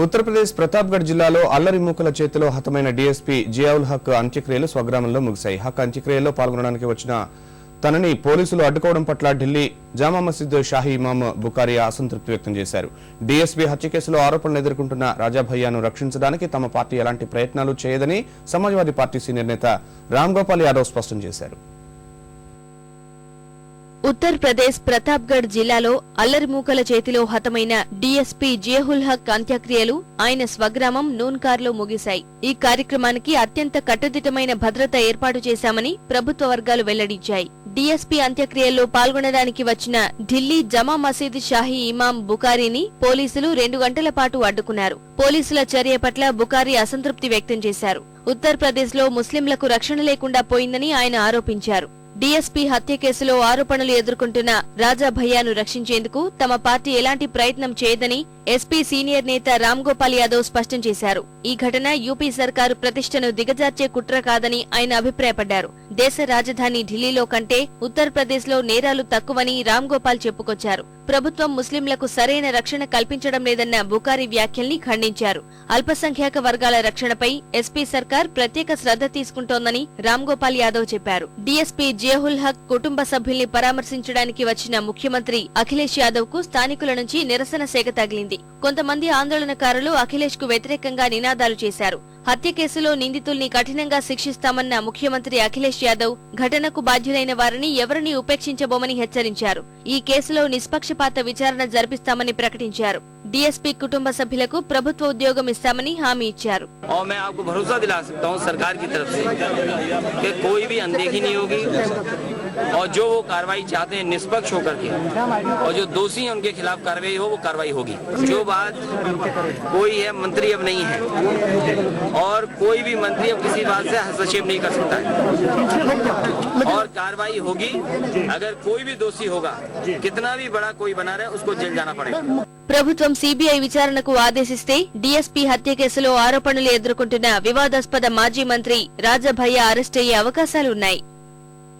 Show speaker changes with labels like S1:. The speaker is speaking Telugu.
S1: ఉత్తరప్రదేశ్ ప్రతాప్గఢ్ జిల్లాలో అల్లరి మూకల చేతిలో హతమైన డీఎస్పీ జియావుల్ హక్ అంత్యక్రియలు స్వగ్రామంలో ముగిశాయి. హక్ అంత్యక్రియల్లో పాల్గొనడానికి వచ్చిన తనని పోలీసులు అడ్డుకోవడం పట్ల ఢిల్లీ జామా మసీద్ షాహీ ఇమామ్ బుకారియా అసంతృప్తి వ్యక్తం చేశారు. డీఎస్పీ హత్య కేసులో ఆరోపణలు ఎదుర్కొంటున్న రాజా భయ్యాను రక్షించడానికి తమ పార్టీ ఎలాంటి ప్రయత్నాలు చేయదని సమాజ్వాదీ పార్టీ సీనియర్ నేత రామ్ గోపాల్ యాదవ్ స్పష్టం చేశారు.
S2: ఉత్తరప్రదేశ్ ప్రతాప్గఢ్ జిల్లాలో అల్లరిమూకల చేతిలో హతమైన డీఎస్పీ జియావుల్ హక్ అంత్యక్రియలు ఆయన స్వగ్రామం నూన్కార్లో ముగిశాయి. ఈ కార్యక్రమానికి అత్యంత కట్టుదిట్టమైన భద్రత ఏర్పాటు చేశామని ప్రభుత్వ వర్గాలు వెల్లడించాయి. డీఎస్పీ అంత్యక్రియల్లో పాల్గొనడానికి వచ్చిన ఢిల్లీ జమా మసీద్ షాహీ ఇమాం బుకారీని పోలీసులు 2 గంటల పాటు అడ్డుకున్నారు. పోలీసుల చర్య పట్ల బుకారీ అసంతృప్తి వ్యక్తం చేశారు. ఉత్తరప్రదేశ్లో ముస్లింలకు రక్షణ లేకుండా పోయిందని ఆయన ఆరోపించారు. డీఎస్పీ హత్య కేసులో ఆరోపణలు ఎదుర్కొంటున్న రాజా భయ్యాను రక్షించేందుకు తమ పార్టీ ఎలాంటి ప్రయత్నం చేయదని ఎస్పీ సీనియర్ నేత రామ్ గోపాల్ యాదవ్ స్పష్టం చేశారు. ఈ ఘటన యూపీ సర్కారు ప్రతిష్టను దిగజార్చే కుట్ర కాదని ఆయన అభిప్రాయపడ్డారు. దేశ రాజధాని ఢిల్లీలో కంటే ఉత్తరప్రదేశ్లో నేరాలు తక్కువని రామ్ గోపాల్ చెప్పుకొచ్చారు. ప్రభుత్వం ముస్లింలకు సరైన రక్షణ కల్పించడం లేదన్న బుకారీ వ్యాఖ్యల్ని ఖండించారు. అల్పసంఖ్యాక వర్గాల రక్షణపై ఎస్పీ సర్కార్ ప్రత్యేక శ్రద్ధ తీసుకుంటోందని రామ్ గోపాల్ యాదవ్ చెప్పారు. డీఎస్పీ జియావుల్ హక్ కుటుంబ సభ్యుల్ని పరామర్శించడానికి వచ్చిన ముఖ్యమంత్రి అఖిలేష్ యాదవ్ కు స్థానికుల నుంచి నిరసన సేగ తగిలింది. కొంతమంది ఆందోళనకారులు అఖిలేష్ కు వ్యతిరేకంగా నినాదాలు చేశారు. హత్య కేసులో నిందితుల్ని కఠినంగా శిక్షిస్తామన్న ముఖ్యమంత్రి అఖిలేష్ యాదవ్ ఘటనకు బాధ్యులైన వారిని ఎవరినీ ఉపేక్షించబోమని హెచ్చరించారు. ఈ కేసులో నిష్పక్షపాత విచారణ జరిపిస్తామని ప్రకటించారు. డీఎస్పీ కుటుంబ సభ్యులకు ప్రభుత్వ ఉద్యోగం ఇస్తామని హామీ ఇచ్చారు.
S3: और जो वो कार्रवाई चाहते हैं निष्पक्ष होकर के और जो दोषी हैं उनके खिलाफ कार्रवाई हो वो कार्रवाई होगी। जो बात कोई है मंत्री अब नहीं है और कोई भी मंत्री अब किसी बात से हस्तक्षेप नहीं कर सकता है और कार्रवाई होगी। अगर कोई भी दोषी होगा कितना भी बड़ा कोई बना रहे उसको जेल जाना पड़ेगा।
S2: ప్రభుత్వం సీబీఐ విచారణకు ఆదేశిస్తే డీఎస్పీ హత్య కేసులో ఆరోపణలు ఎదుర్కొంటున్న వివాదాస్పద మాజీ మంత్రి రాజా భయ్యా అరెస్ట్ అయ్యే అవకాశాలున్నాయి.